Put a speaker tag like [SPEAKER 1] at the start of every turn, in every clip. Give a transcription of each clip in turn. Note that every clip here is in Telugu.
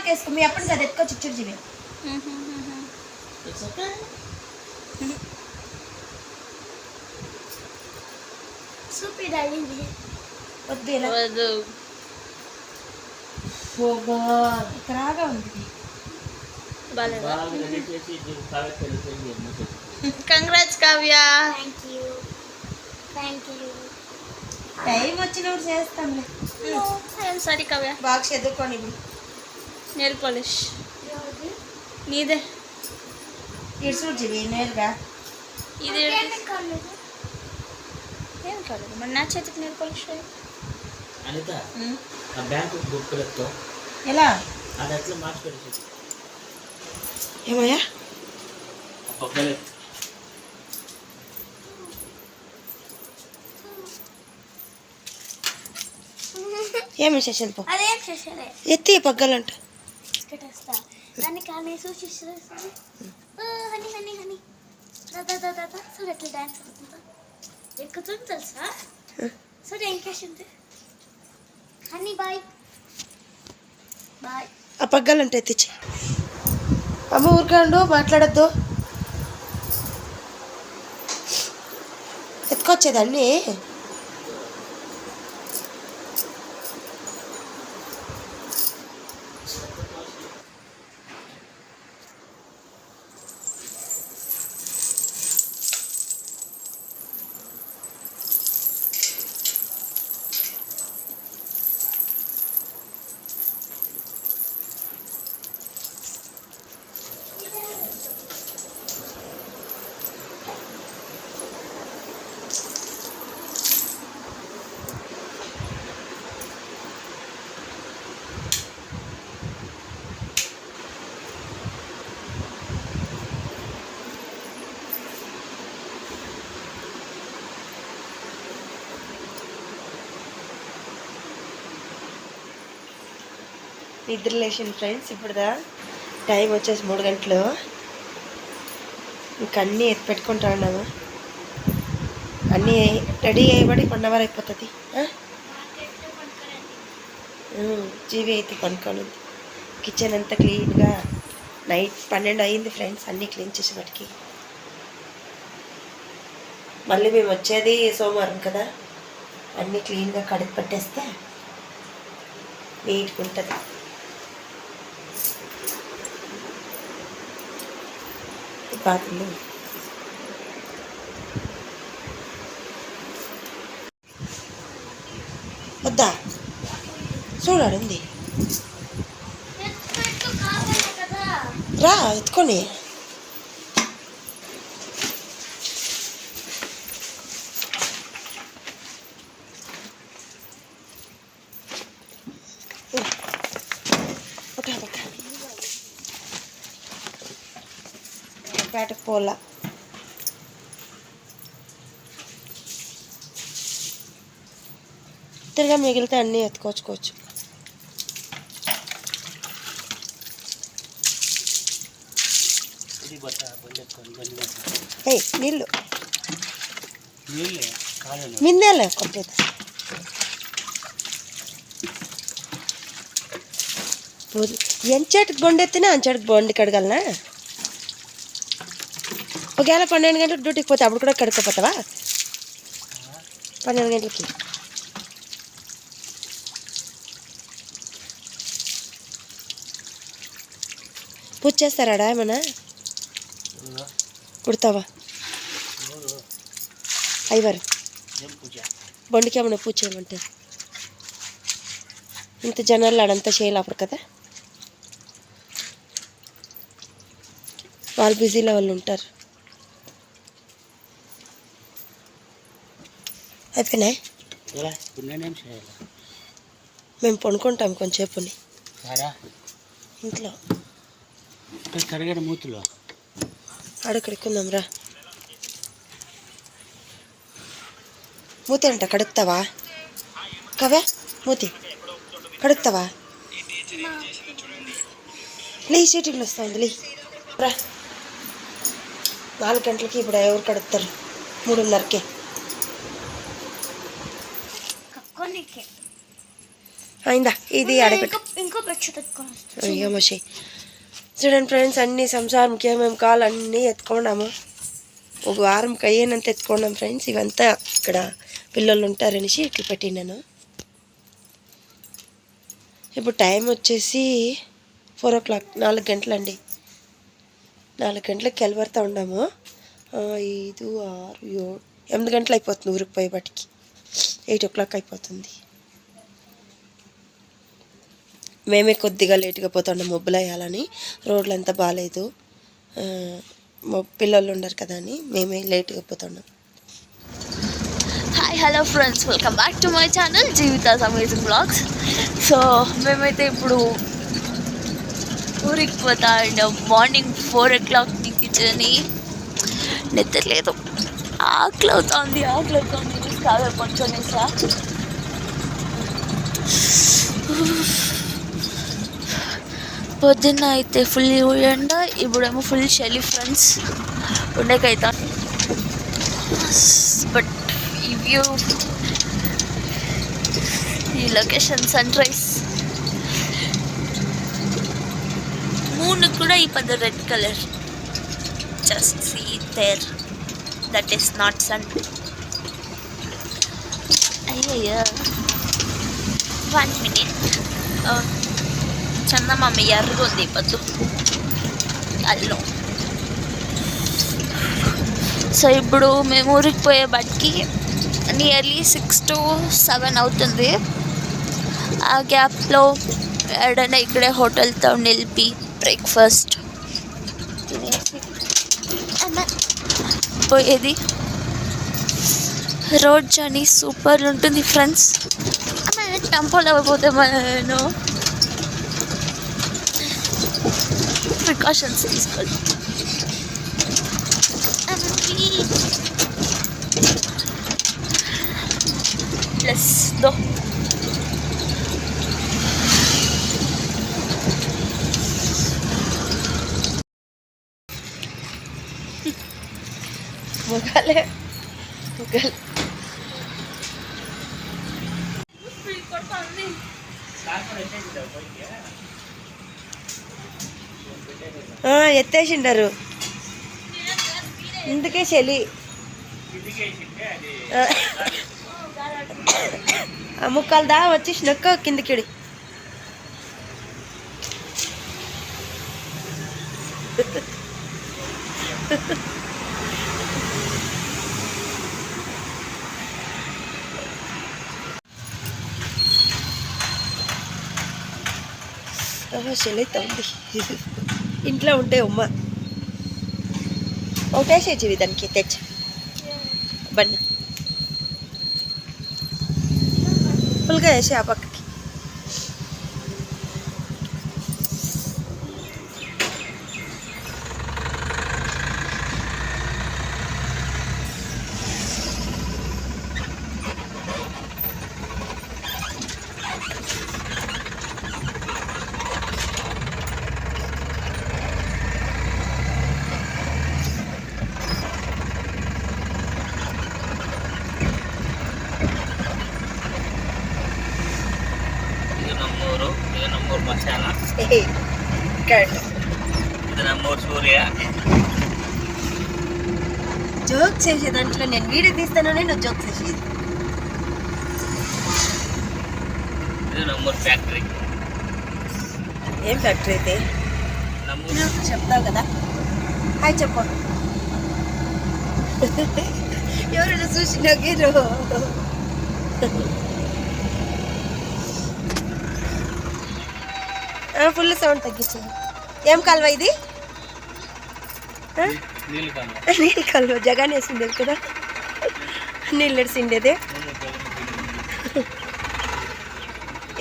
[SPEAKER 1] వరకు వేసుకో మీ అప్పుడు కదా ఎత్తుకో చిచ్చుడు జీవి
[SPEAKER 2] సూపర్ డాడీ
[SPEAKER 1] వద్దు ఇలా
[SPEAKER 3] వద్దు
[SPEAKER 1] ఇక్కడగా ఉంది
[SPEAKER 3] congrats Kavya.
[SPEAKER 2] Thank you
[SPEAKER 1] time వచ్చినప్పుడు చేస్తాంలే.
[SPEAKER 3] సరే కావ్య
[SPEAKER 1] బాగా చదువుకోని
[SPEAKER 3] నెయిల్ పాలిష్ నీదే
[SPEAKER 1] ఇడుచుడు జీవి నేరుగా
[SPEAKER 3] ఇది ఏం కాలేదు మరి నా చేతికి నెయిల్ పాలిష్
[SPEAKER 4] అనిత ఆ బ్యాంకు బుక్లతో
[SPEAKER 1] ఎలా
[SPEAKER 4] అది అట్లా మార్చిపెట్టేసి
[SPEAKER 1] ఏమయ్యా
[SPEAKER 4] పక్కలే
[SPEAKER 1] ఏమి శశిల్ప
[SPEAKER 2] అదేం చేశారే
[SPEAKER 1] ఎత్తి పగ్గాలంట
[SPEAKER 2] కట్టేస్తా దాన్ని కానీ చూసి హనీ హనీ హనీ దాదా దాదా సరే ఎట్లా డాన్స్ అవుతుందా ఎక్కుతుంది తెలుసా సరే ఇంకేసింది హనీ బాయ్ బాయ్
[SPEAKER 1] ఆ పగ్గాలంట ఎత్తిచ్చి అమ్మ ఊరికాండు మాట్లాడద్దు ఎత్తుకొచ్చేదాన్ని నిద్ర లేచిన ఫ్రెండ్స్ ఇప్పుడుదా టైం వచ్చేసి 3 గంటలు ఇంక అన్నీ ఎత్తి పెట్టుకుంటా ఉన్నాము అన్నీ రెడీ అయ్యబడి 1 అవర్ అయిపోతుంది జీవి అయితే కొనుక్కొని కిచెన్ అంతా క్లీన్గా నైట్ 12 అయింది ఫ్రెండ్స్ అన్నీ క్లీన్ చేసేవాటికి మళ్ళీ మేము వచ్చేది సోమవారం కదా అన్నీ క్లీన్గా కడిగి పెట్టేస్తే నీట్గా ఉంటుంది పాత్రలు వద్దా చూడాడింది రా ఎత్తుకొని పేటకు పోలా తిరిగా మిగిలితే అన్నీ ఎత్తుకోవచ్చు నీళ్ళు మిందేలే కొట్టేది ఎంచేటికి బొండెత్తినా అంచేటికి బొండి కడగలనా ఒకవేళ 12 గంటలకు డ్యూటీకి పోతే అప్పుడు కూడా కడుక్కోపోతావా 12 గంటలకి పూజ చేస్తారాడా ఏమన్నా కుడతావా అయ్యవారు బొండికి ఏమన్నా పూజ చేయమంటే ఇంత జనాలు ఆడంతా చేయలేపరు కదా వాళ్ళు బిజీలో వాళ్ళు ఉంటారు అయిపోయినాయి మేము పడుకుంటాం కొంచెంసేపుని ఇంట్లో
[SPEAKER 4] కడిగిన మూతులు
[SPEAKER 1] ఆడకడుక్కుందాం రా మూతి అంట కడుగుతావా కవే మూతి కడుగుతావా లే సీటింగ్లు వస్తుంది లే రా 4 గంటలకి ఇప్పుడు ఎవరు కడుగుతారు 3:30కే అయిందా ఇది ఆడబెట్టు
[SPEAKER 2] ఇంకో బెడ్షీట్ ఎత్తుకొని వస్తాను.
[SPEAKER 1] అయ్యో మషి. చూడండి ఫ్రెండ్స్, అన్ని సంసారంకి ఏమేమి కావాలి అన్నీ ఎత్తుకున్నాము. ఒక వారంకి అయ్యేనంత ఎత్తుకున్నాం ఫ్రెండ్స్. ఇవంతా ఇక్కడ పిల్లలు ఉంటారనేసి ఇట్లా పెట్టినాను. ఇప్పుడు టైం వచ్చేసి 4 o'clock, 4 గంటలండి. 4 గంటలకు కెలబడతా ఉన్నాము. 5, 6, 7, 8 గంటలు అయిపోతుంది ఊరికి పోయేపటికి. 8 o'clock అయిపోతుంది. మేమే కొద్దిగా లేట్గా పోతున్నాం మబ్బులు వేయాలని. రోడ్లు అంతా బాగాలేదు, పిల్లలు ఉండరు కదా అని మేమే లేట్గా పోతున్నాం.
[SPEAKER 3] Hi hello friends, welcome back to my channel Jeevitha's amazing vlogs. So మేమైతే ఇప్పుడు ఊరికి పోతా అండ్ మార్నింగ్ 4 o'clock నీకు జర్నీ. నిద్రలేదు, ఆకలి అవుతుంది కావే కొంచెం వేసా. పొద్దున్న అయితే ఫుల్ ఎండ, ఇప్పుడేమో ఫుల్ చలి ఫ్రెండ్స్. ఉండకైతా బట్ ఈ వ్యూ, ఈ లొకేషన్, సన్ రైజ్, మూన్ కూడా ఈ పెద్ద red colour. Just see there, that is not sun. అయ్యయ్యో 1 minute. చందమామ ఎర్రగుంది పొద్దు అల్లో. సో ఇప్పుడు మేము ఊరికి పోయే బట్టికి నియర్లీ 6 to 7 అవుతుంది. ఆ గ్యాప్లో ఏడైనా ఇక్కడే హోటల్తో నిలిపి బ్రేక్ఫాస్ట్ తినేసి పోయేది. రోడ్ జర్నీ సూపర్ ఉంటుంది ఫ్రెండ్స్. టెంపోలో పోతే మనం ప్రికాషన్స్ తీసుకోవాలి. ప్లస్ దో
[SPEAKER 1] మొగాలే ఎత్తేసిండారు, ఇందుకే చలి. ముక్కలు దా వచ్చేసి నొక్క కిందకిడి. చలి అవుతుంది. ఇంట్లో ఉంటే ఉమ్మ ఒకటేసేవి దానికి తెచ్చ బండి ఫుల్గా వేసి ఆ పక్కకి.
[SPEAKER 4] ನಮ್ಮೂರು ಮಸಾಲ, ఇది నమ్మూరు సూర్య.
[SPEAKER 1] జోక్ చేసే దాంట్లో నేను వీడియో తీస్తానని నువ్వు జోక్ చేసేది.
[SPEAKER 4] ఇది నమ్మూరు ఫ్యాక్టరీ.
[SPEAKER 1] ఏం ఫ్యాక్టరీ అయితే
[SPEAKER 4] నమ్మూరు
[SPEAKER 1] చెప్తావు కదా. హాయ్ చెప్పు. ఎవరైనా చూసి నవ్వేరు. ఫుల్ సౌండ్ తగ్గించాను. ఏం కాలువ ఇది? నీళ్ళు కాలువ జగన్ వేసిండేది కదా, నీళ్ళు నడిచిండేది.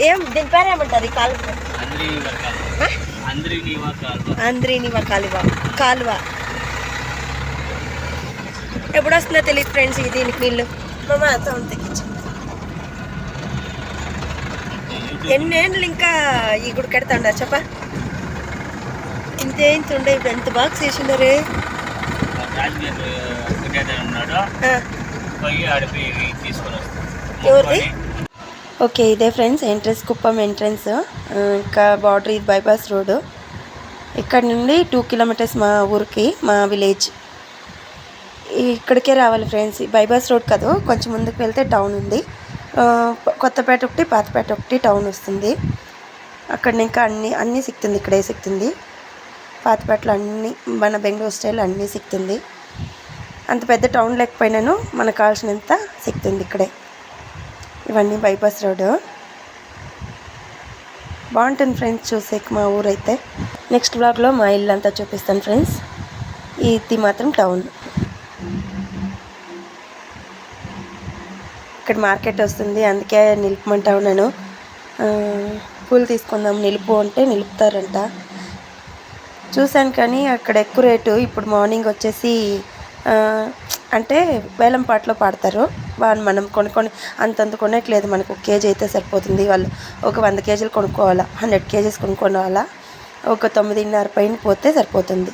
[SPEAKER 1] ఏం దీని పేరేమంటారు ఈ కాలువ? అంద్రీనివా కాలువ. ఎప్పుడు వస్తుందో తెలియదు ఫ్రెండ్స్ దీనికి నీళ్ళు. మా సౌండ్ తగ్గించు. ఎన్నేళ్ళు ఇంకా ఈ గుడి కడతా ఉండరు చెప్ప. ఇంతే ఇంత ఉండే. ఇప్పుడు ఎంత బాగా చేసిండరే.
[SPEAKER 4] ఉన్నాడు, పోయి ఆడిపోయి తీసుకొని వస్తాడు.
[SPEAKER 1] ఎవరిది? ఓకే, ఇదే ఫ్రెండ్స్ ఎంట్రన్స్, కుప్పం ఎంట్రన్స్. ఇంకా బార్డర్ ఇది బైపాస్ రోడ్. ఇక్కడ నుండి 2 కిలోమీటర్స్ మా ఊరికి, మా విలేజ్. ఇక్కడికే రావాలి ఫ్రెండ్స్. బైపాస్ రోడ్ కాదు, కొంచెం ముందుకు వెళ్తే టౌన్ ఉంది. కొత్తపేట ఒకటి, పాతపేట ఒకటి టౌన్ వస్తుంది. అక్కడ ఇంకా అన్నీ సిక్తుంది, ఇక్కడే సిక్తుంది. పాతపేటలో అన్నీ మన బెంగళూరు స్టైల్ అన్నీ సిక్తుంది. అంత పెద్ద టౌన్ లేకపోయినాను మనకు కావాల్సినంత సిక్తుంది ఇక్కడే. ఇవన్నీ బైపాస్ రోడ్. బాగుంటుంది ఫ్రెండ్స్ చూసేకి మా ఊరైతే. నెక్స్ట్ బ్లాగ్లో మా ఇల్లు అంతా చూపిస్తాను ఫ్రెండ్స్. ఇది మాత్రం టౌన్. ఇక్కడ మార్కెట్ వస్తుంది, అందుకే నిలుపమంటా ఉన్నాను. పూలు తీసుకుందాం నిలుపు అంటే నిలుపుతారంట. చూశాను కానీ అక్కడ ఎక్కువ రేటు. ఇప్పుడు మార్నింగ్ వచ్చేసి అంటే వేలంపాట్లో పాడతారు. వాళ్ళు మనం కొనుక్కొని అంతంత కొనట్లేదు. మనకు 1 కేజీ అయితే సరిపోతుంది. వాళ్ళు ఒక 100 కేజీలు కొనుక్కోవాలా, 100 కేజీస్ కొనుక్కోవాలా. ఒక 9:30 పైన పోతే సరిపోతుంది.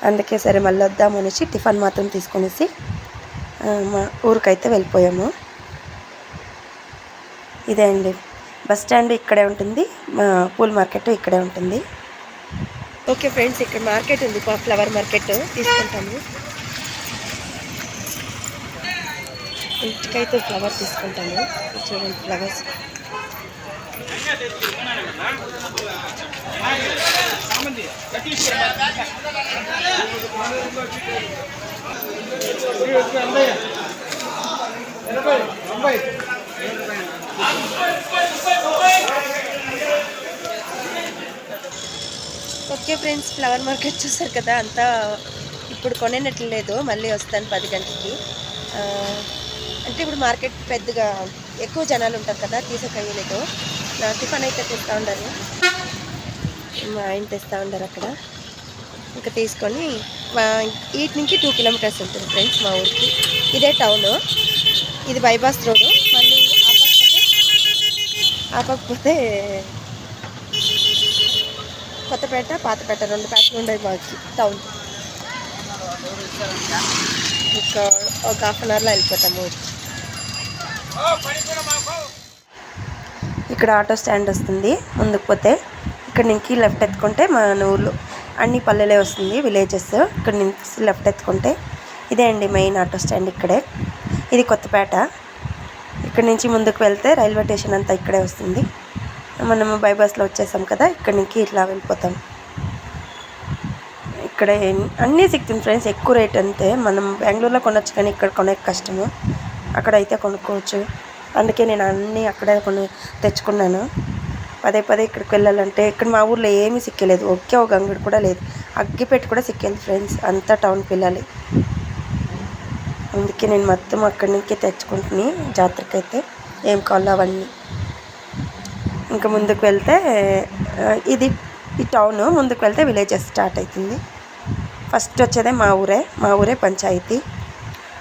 [SPEAKER 1] అందుకే సరే మళ్ళీ వద్దామనేసి టిఫిన్ మాత్రం తీసుకొనేసి మా ఊరికైతే వెళ్ళిపోయాము. ఇదే అండి బస్ స్టాండ్ ఇక్కడే ఉంటుంది, మా పూల మార్కెట్ ఇక్కడే ఉంటుంది. ఓకే ఫ్రెండ్స్, ఇక్కడ మార్కెట్ ఉంది, ఫ్లవర్ మార్కెట్ తీసుకుంటాము. ఇంటికైతే ఫ్లవర్ తీసుకుంటాము. చూడండి flowers. Okay friends, flower market చూసారు కదా. అంతా ఇప్పుడు కొనేనట్లు లేదు, మళ్ళీ వస్తాను 10 గంటలకి. అంటే ఇప్పుడు మార్కెట్ పెద్దగా ఎక్కువ జనాలు ఉంటారు కదా, తీసేకయ్యలేదు. నా టిఫిన్ అయితే తెస్తూ ఉండరు, మా ఆయన తెస్తూ ఉండరు అక్కడ. ఇంకా తీసుకొని ఈట్ నుంచి 2 కిలోమీటర్స్ ఉంటుంది ఫ్రెండ్స్ మా ఊరికి. ఇదే టౌను, ఇది బైపాస్ రోడ్డు. మళ్ళీ ఆపకపోతే కొత్తపేట, పాతపేట 2 పేటలు ఉండేవి మాకు టౌన్. ఇంకా ఒక 1/2 అవర్లో వెళ్ళిపోతాము. ఇక్కడ ఆటో స్టాండ్ వస్తుంది. ముందుకు పోతే ఇక్కడ నుంచి లెఫ్ట్ ఎత్తుకుంటే మన ఊళ్ళో అన్ని పల్లెలే వస్తుంది, విలేజెస్. ఇక్కడ నుంచి లెఫ్ట్ ఎత్తుకుంటే ఇదే అండి మెయిన్ ఆటో స్టాండ్ ఇక్కడే. ఇది కొత్తపేట. ఇక్కడ నుంచి ముందుకు వెళ్తే రైల్వే స్టేషన్ అంతా ఇక్కడే వస్తుంది. మనము బైపాస్లో వచ్చేసాం కదా, ఇక్కడ నుంచి ఇట్లా వెళ్ళిపోతాం. ఇక్కడ అన్నీ సిక్తుంది ఫ్రెండ్స్. ఎక్కువ రేట్ అంతే. మనం బెంగళూరులో కొనొచ్చు కానీ ఇక్కడ కొనే కష్టము. అక్కడైతే కొనుక్కోవచ్చు. అందుకే నేను అన్నీ అక్కడే తెచ్చుకున్నాను. పదే ఇక్కడికి వెళ్ళాలంటే ఇక్కడ మా ఊర్లో ఏమీ సిక్కలేదు. ఒకే ఒక అంగడి కూడా లేదు. అగ్గిపెట్టి కూడా సిక్కేది ఫ్రెండ్స్. అంతా టౌన్కి వెళ్ళాలి. అందుకే నేను మొత్తం అక్కడి నుంచి తెచ్చుకుంటుని జాతరకి అయితే ఏం కావాలో అవన్నీ. ఇంకా ముందుకు వెళ్తే ఇది ఈ టౌన్, ముందుకు వెళ్తే విలేజెస్ స్టార్ట్ అవుతుంది. ఫస్ట్ వచ్చేదే మా ఊరే పంచాయతీ.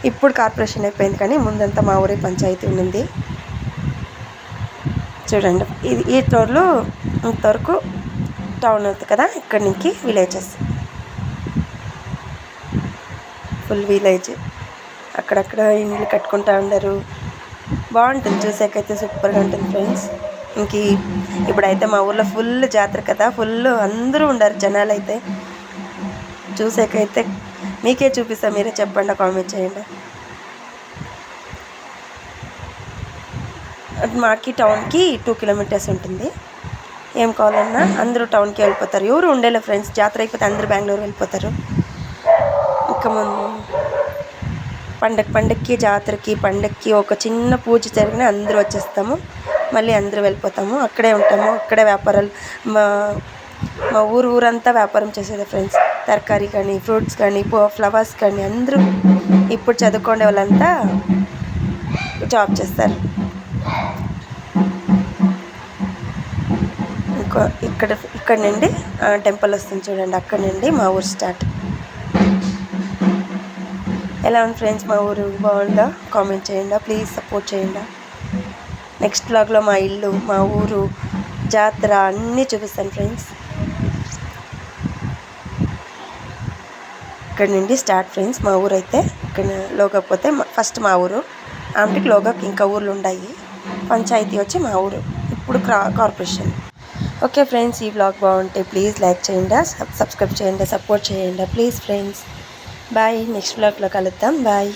[SPEAKER 1] ఇప్పుడు కార్పొరేషన్ అయిపోయింది కానీ ముందంతా మా ఊరే పంచాయతీ ఉండింది. చూడండి, ఇది ఈ టోర్లు ఇంతవరకు టౌన్ అవుతుంది కదా. ఇక్కడి నుంచి విలేజెస్, ఫుల్ విలేజ్. అక్కడక్కడ ఇండ్లు కట్టుకుంటూ ఉండరు. బాగుంటుంది చూసాకైతే, సూపర్గా ఉంటుంది ఫ్రెండ్స్. ఇప్పుడైతే మా ఊర్లో ఫుల్ జాతర కదా, ఫుల్ అందరూ ఉండరు జనాలు అయితే. చూసాకైతే మీకే చూపిస్తా, మీరే చెప్పండి, కామెంట్ చేయండి. మాకి టౌన్కి 2 కిలోమీటర్స్ ఉంటుంది. ఏం కావాలన్నా అందరూ టౌన్కి వెళ్ళిపోతారు. ఎవరు ఉండేలే ఫ్రెండ్స్. జాతర అయిపోతే అందరూ బెంగళూరు వెళ్ళిపోతారు. ఇంకా ముందు పండక్కి జాతరకి పండక్కి ఒక చిన్న పూజ జరిగిన అందరూ వచ్చేస్తాము. మళ్ళీ అందరూ వెళ్ళిపోతాము. అక్కడే ఉంటాము. అక్కడే వ్యాపారాలు. మా ఊరంతా వ్యాపారం చేసేది ఫ్రెండ్స్. తరకారీ కానీ, ఫ్రూట్స్ కానీ, ఫ్లవర్స్ కానీ అందరూ ఇప్పుడు చదువుకునే వాళ్ళంతా జాబ్ చేస్తారు. ఇక్కడ నుండి టెంపుల్ వస్తుంది చూడండి. అక్కడ నుండి మా ఊరు స్టార్ట్. ఎలా ఉంది ఫ్రెండ్స్ మా ఊరు? బాగుందా? కామెంట్ చేయండి, ప్లీజ్ సపోర్ట్ చేయండి. నెక్స్ట్ బ్లాగ్లో మా ఇల్లు, మా ఊరు, జాతర అన్నీ చూపిస్తాను ఫ్రెండ్స్. ఇక్కడ నుండి స్టార్ట్ ఫ్రెండ్స్ మా ఊరు అయితే. ఇక్కడ లోకపోతే ఫస్ట్ మా ఊరు, ఆమెకి లోగా ఇంకా ఊర్లు ఉన్నాయి. పంచాయతీ వచ్చి మా ఊరు, ఇప్పుడు కార్పొరేషన్. ఓకే ఫ్రెండ్స్, ఈ వ్లాగ్ బాగుంటే ప్లీజ్ లైక్ చేయండి, సబ్స్క్రైబ్ చేయండి, సపోర్ట్ చేయండి ప్లీజ్ ఫ్రెండ్స్. బాయ్, నెక్స్ట్ వ్లాగ్లో కలుద్దాం. బాయ్.